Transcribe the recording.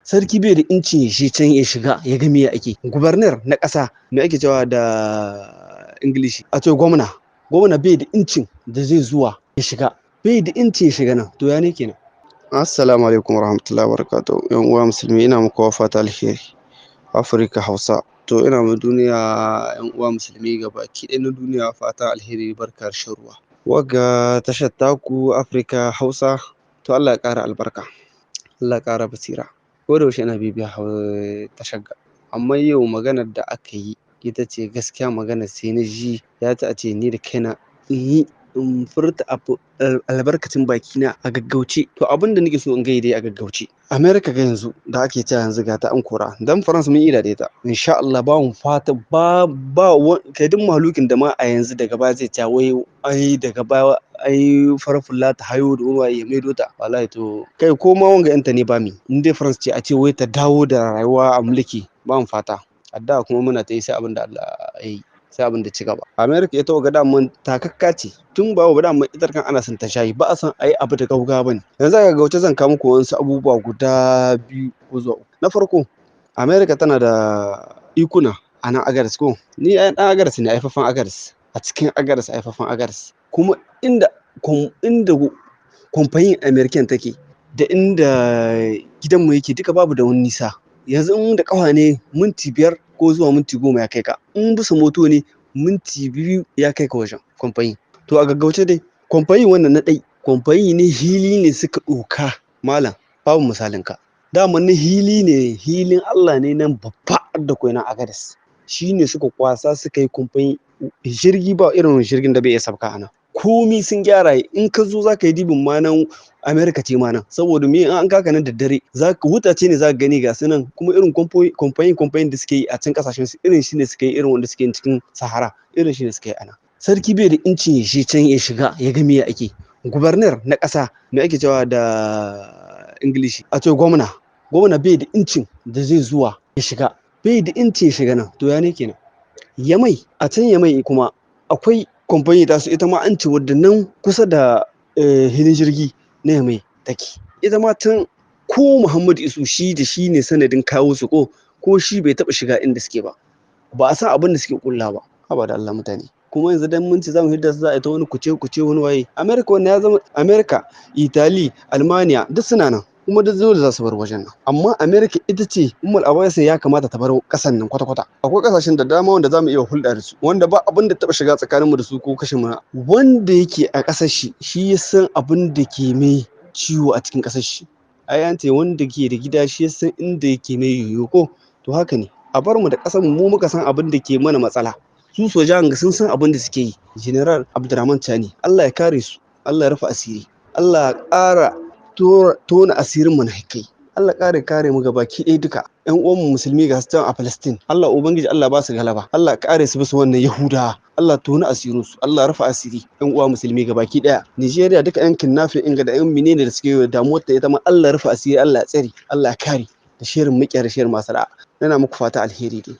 Sarki bai da incin ya je can ya shiga ya ga me ake. Gubernar na ƙasa me ake cewa da Ingilishi? A ce gwamna. Gwamna bai da incin da zai zuwa ya shiga. Bai da incin ya shiga nan. To ya ne kenan? Assalamu alaikum warahmatullahi wabarakatuh. Yan uwa musulmi ina muku fata alheri. Afirka Hausa. To ina ma duniya yan uwa musulmi gabaki ɗaya na duniya fata alheri barkar shan ruwa. Wagga tashar taku Afirka Hausa to Allah ya ƙara albarka. Allah ya ƙara basira. Ko da yaushe ina bibiya tashar ga. Amma yau maganar da aka yi ita ce gaskiya maganar sai na ji ya ta a ce ni da kaina in furta albarkacin bakina a gaggauce. To abin da nake so in gaida a gaggauce. America ga yanzu da ake cewa yanzu ga ta an kora. Dan France mun ida da ita. Insha Allah ba mu fata kai duk mahalukin da ma a yanzu daga baya zai ce wai ai daga baya ai farar fulla ta hayo da ruwa ya maido ta. Wallahi to kai ko ma wanga yanta ne ba mi. In dai France ce a ce wai ta dawo da rayuwa a mulki ba mu fata. Addu'a kuma muna ta yi sai abin da Allah ya yi. Sai abin da ci gaba. America ita ga daman takakka ce tun ba wa daman ita kan ana son ta shayi ba a san ayi abu da gauga bane. Yanzu a gaggauce zan kawo muku wasu abubuwa guda 2 ko zuwa 3. Na farko America tana da ikuna a nan Agadas ko ni ɗan Agadas ne haifaffen Agadas a cikin Agadas haifaffen Agadas kuma inda kwamfanin American take da inda gidanmu yake duka babu da wani nisa. Yanzu in da ƙafa ne minti 5 ko zuwa minti 10 ya kai ka. In bisa moto ne minti 2 ya kai ka wajen kwamfani. To a gaggauce dai kwamfani wannan na ɗai kwamfani ne hili ne suka ɗoka malam babu misalin ka. Daman na hili ne hilin Allah ne nan babba da kwai na Agadas. Shi ne suka kwasa suka yi kwamfani jirgi ba irin jirgin da bai iya sabka a nan. Komi sun gyara in ka zo za ka yi dibin ma nan America ce ma nan saboda me an kaka nan da dare za ka wutace ne za ka gani ga su nan kuma irin kwamfani da suke yi a can kasashen su irin shi ne suke yi irin wanda suke yin cikin Sahara irin shi ne suke yi a nan. Sarki bai da incin ya je can ya shiga ya ga me ake. Gubernar na ƙasa me ake cewa da Ingilishi? A ce gwamna. Gwamna bai da incin da zai zuwa ya shiga. Bai da incin ya shiga nan. To ya ne kenan? Yamai a can Yamai kuma akwai kwamfani ta su ita ma an ce wadda nan kusa da hilin jirgi na Yamai take. Ita ma can ko Muhammadu Isu shi da shi ne sanadin kawo su ko shi bai taɓa shiga inda suke ba. Ba a san abin da suke kulla ba. Haba da Allah mutane. Kuma yanzu dan mun ci zamu hidda su za a yi ta wani kuce wani waye. America wannan ya zama America, Italy, Almania duk suna nan. Kuma duk dole za su bar wajen nan. Amma America ita ce Ummul Abaisa ya kamata ta bar ƙasan nan kwata-kwata. Akwai ƙasashen da dama wanda za mu iya hulɗa da su wanda ba abin da taɓa shiga tsakaninmu da su ko kashe mu. Wanda yake a ƙasar shi ya san abin da ke mai ciwo a cikin ƙasar shi. Ai an ce wanda ke da gida shi ya san inda yake mai yoyo ko to haka ne. A bar mu da ƙasar mu muka san abin da ke mana matsala. Su sojan ga sun san abin da suke yi. General Abdurrahman Chani Allah ya kare su. Allah ya rufe asiri. Allah ya ƙara tona asirin munafikai. Allah kare mu gabaki ɗaya duka. Ƴan uwanmu musulmi ga su a Palestine. Allah ubangiji Allah ba su galaba. Allah kare su bisa wannan Yahudawa. Allah tona asirin su. Allah rufe asiri. Ƴan uwa musulmi gabaki ɗaya. Nigeria duka ƴan kidnapping inga da ƴan menene da suke damuwar ta ita ma Allah rufe asiri. Allah ya tsare. Allah ya kare. Da shirin muƙiyar da shirin masara. Ina muku fata alheri dai.